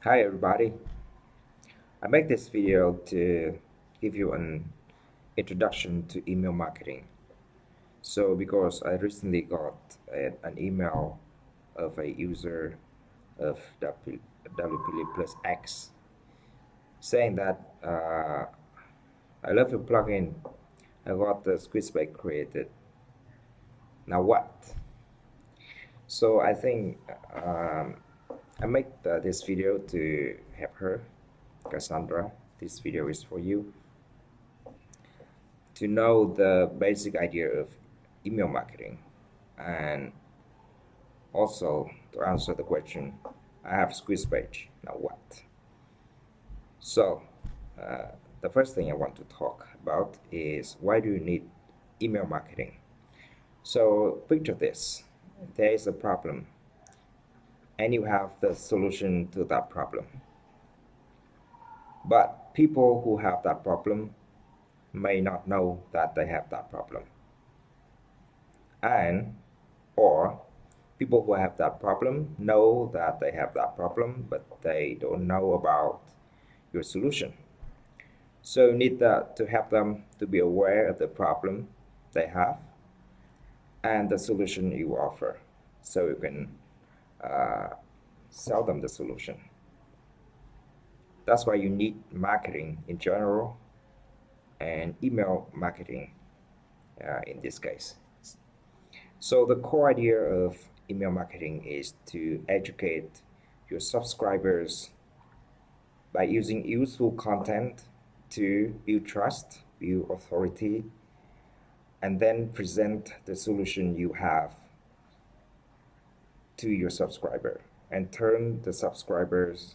Hi everybody. I make this video to give you an introduction to email marketing. So because I recently got an email of a user of WPL plus X saying that I love your plugin. I got the Squeezebait created. Now what? So I think I make this video to help her, Cassandra. This video is for you to know the basic idea of email marketing and also to answer the question I have squeeze page now what. So the first thing I want to talk about is why do you need email marketing. So picture this: there is a problem and you have the solution to that problem, but people who have that problem may not know that they have that problem, and or people who have that problem know that they have that problem, but they don't know about your solution. So you need to help them to be aware of the problem they have and the solution you offer, so you can uh, sell them the solution. That's why you need marketing in general and email marketing in this case. So the core idea of email marketing is to educate your subscribers by using useful content to build trust, build authority, and then present the solution you have to your subscriber and turn the subscribers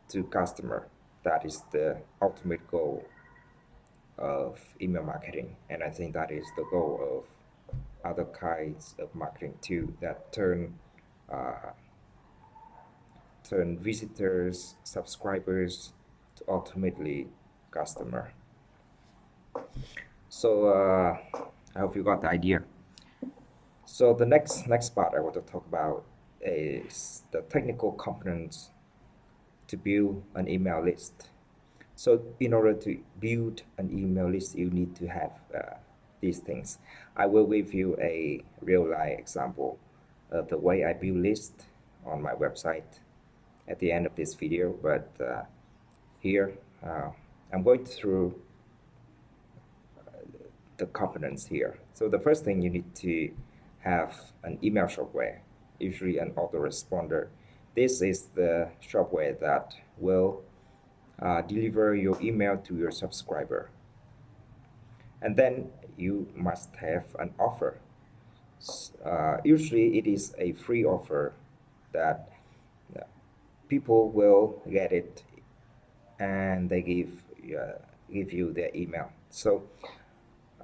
to customer. That is the ultimate goal of email marketing, and I think that is the goal of other kinds of marketing too, that uh, turn visitors, subscribers to ultimately customer. So I hope you got the idea. So the next part I want to talk about is the technical components to build an email list. So in order to build an email list, you need to have these things. I will give you a real life example of the way I build list on my website at the end of this video. But here I'm going through the components here. So the first thing you need to have an email shopware, usually an autoresponder. This is the shopware that will deliver your email to your subscriber. And then you must have an offer. Usually it is a free offer that uh, people will get it and they give you their email. So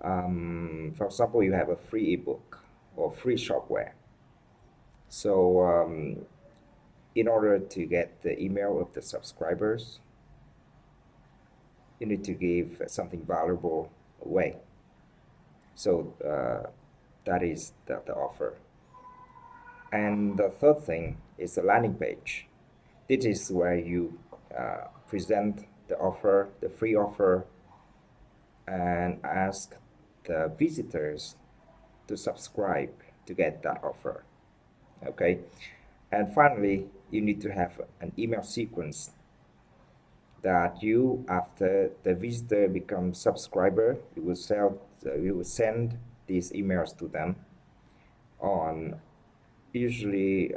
for example, you have a free ebook or free shopware. So in order to get the email of the subscribers, you need to give something valuable away. So that is the offer. And the third thing is the landing page. This is where you present the offer, the free offer, and ask the visitors to subscribe to get that offer. Okay, and finally, you need to have an email sequence that you, after the visitor becomes subscriber, you will send these emails to them on usually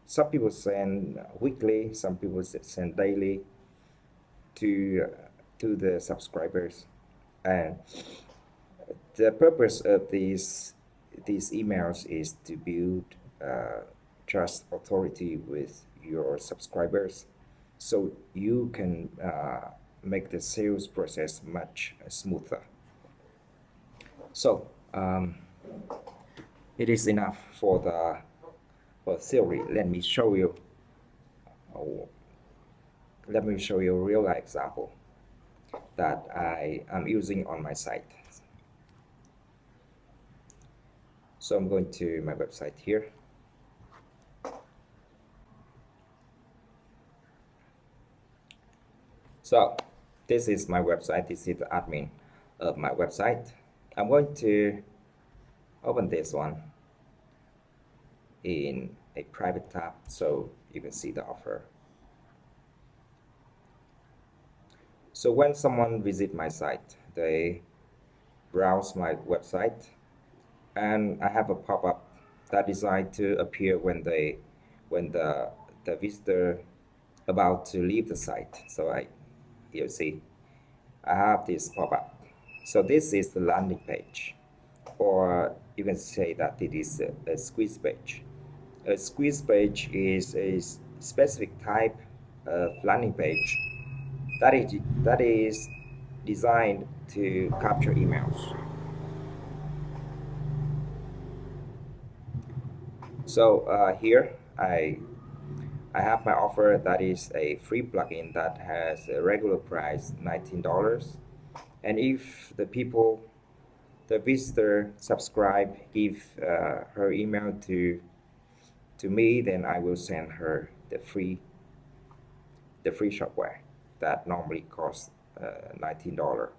some people send weekly, some people send daily to to the subscribers, and the purpose of these emails is to build trust authority with your subscribers, so you can make the sales process much smoother. So it is enough for theory. Uh, let me show you a real life example that I am using on my site. So I'm going to my website here. So this is my website. This is the admin of my website. I'm going to open this one in a private tab so you can see the offer. So when someone visit my site, they browse my website, and I have a pop-up that designed to appear when the visitor about to leave the site. So you see I have this pop-up. So this is the landing page, or you can say that it is a squeeze page. A squeeze page is a specific type of landing page that is designed to capture emails. So here I have my offer that is a free plugin that has a regular price $19, and if the visitor subscribe, give her email to me, then I will send her the free shopware that normally costs $19.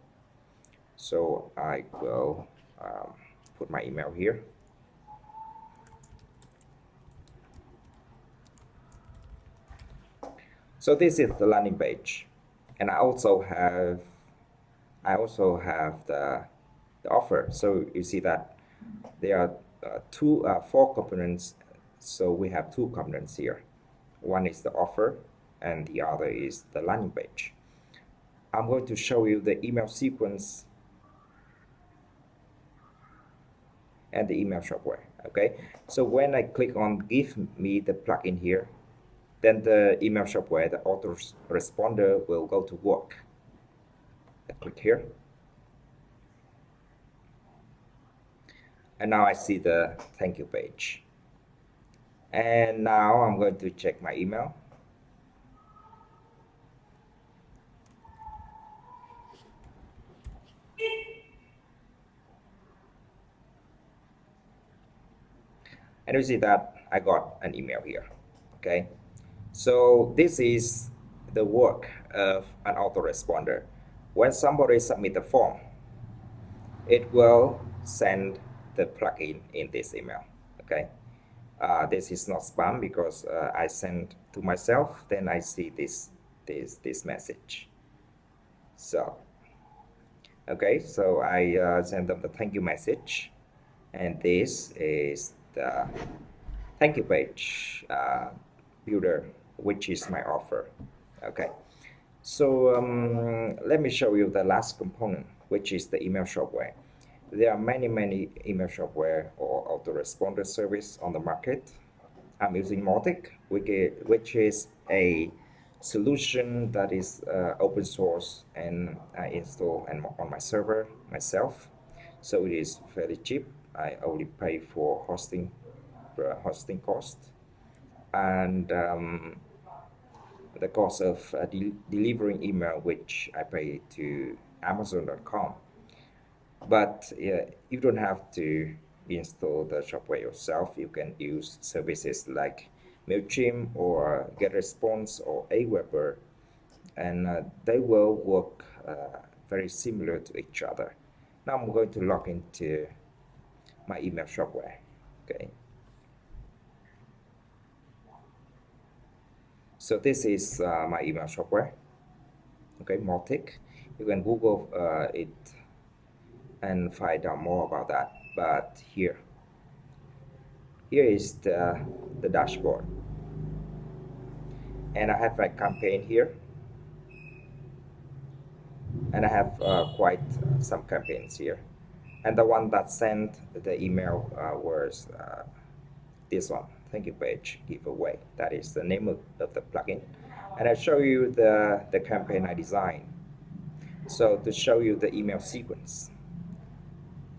So I will put my email here. So this is the landing page, and I also have the offer. So you see that there are four components. So we have two components here. One is the offer, and the other is the landing page. I'm going to show you the email sequence and the email shopware. Okay, so when I click on give me the plugin here, then the email shopware, the autoresponder, will go to work. I click here, and now I see the thank you page. And now I'm going to check my email. And you see that I got an email here. Okay, so this is the work of an autoresponder. When somebody submits the form, it will send the plugin in this email. Okay, this is not spam because I send to myself, then I see this message. So okay, so I send them the thank you message, and this is the thank you page builder, which is my offer. Okay, so let me show you the last component, which is the email shopware. There are many email shopware or autoresponder service on the market. I'm using Mautic, which is a solution that is open source, and I install on my server myself. So it is fairly cheap. I only pay for hosting cost, and the cost of delivering email, which I pay to Amazon.com. But you don't have to install the shopware yourself. You can use services like MailChimp or GetResponse or Aweber, and they will work very similar to each other. Now I'm going to log into my email shopware. Okay, so this is my email shopware. Okay, Mautic. You can Google it and find out more about that. But here is the dashboard, and I have a campaign here, and I have quite some campaigns here. And the one that sent the email was this one, thank you page giveaway. That is the name of the plugin. And I show you the campaign I designed. So to show you the email sequence,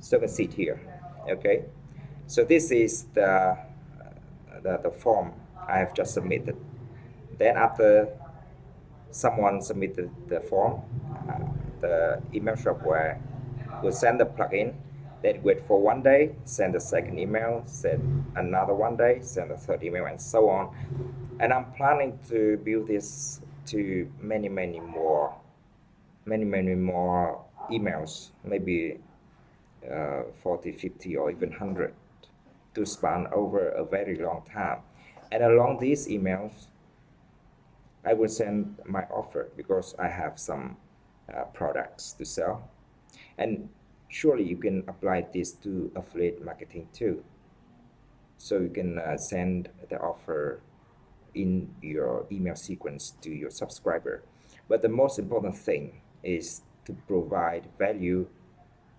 so you can see it here. Okay, so this is the form I have just submitted. Then after someone submitted the form, the email shopware will send the plugin, then wait for 1 day, send the second email, send another 1 day, send the third email, and so on. And I'm planning to build this to many more emails, maybe 40, 50, or even 100, to span over a very long time. And along these emails, I will send my offer because I have some products to sell. And surely you can apply this to affiliate marketing too. So you can send the offer in your email sequence to your subscriber. But the most important thing is to provide value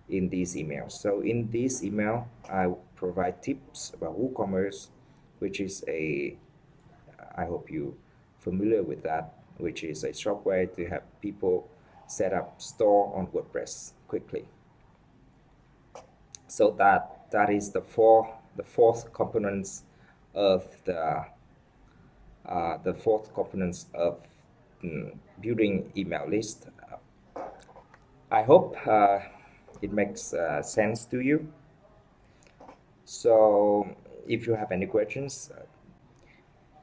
in these emails. So in this email, I provide tips about WooCommerce, which is I hope you familiar with that, which is a software to help people set up store on WordPress quickly. So that is the fourth components of the fourth components of building email list. I hope it makes sense to you. So if you have any questions,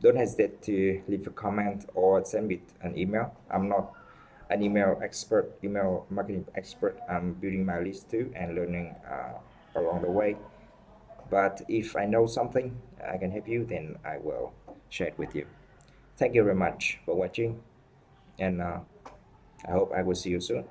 don't hesitate to leave a comment or send me an email. I'm not an email marketing expert. I'm building my list too and learning along the way. But if I know something I can help you, then I will share it with you. Thank you very much for watching, and I hope I will see you soon.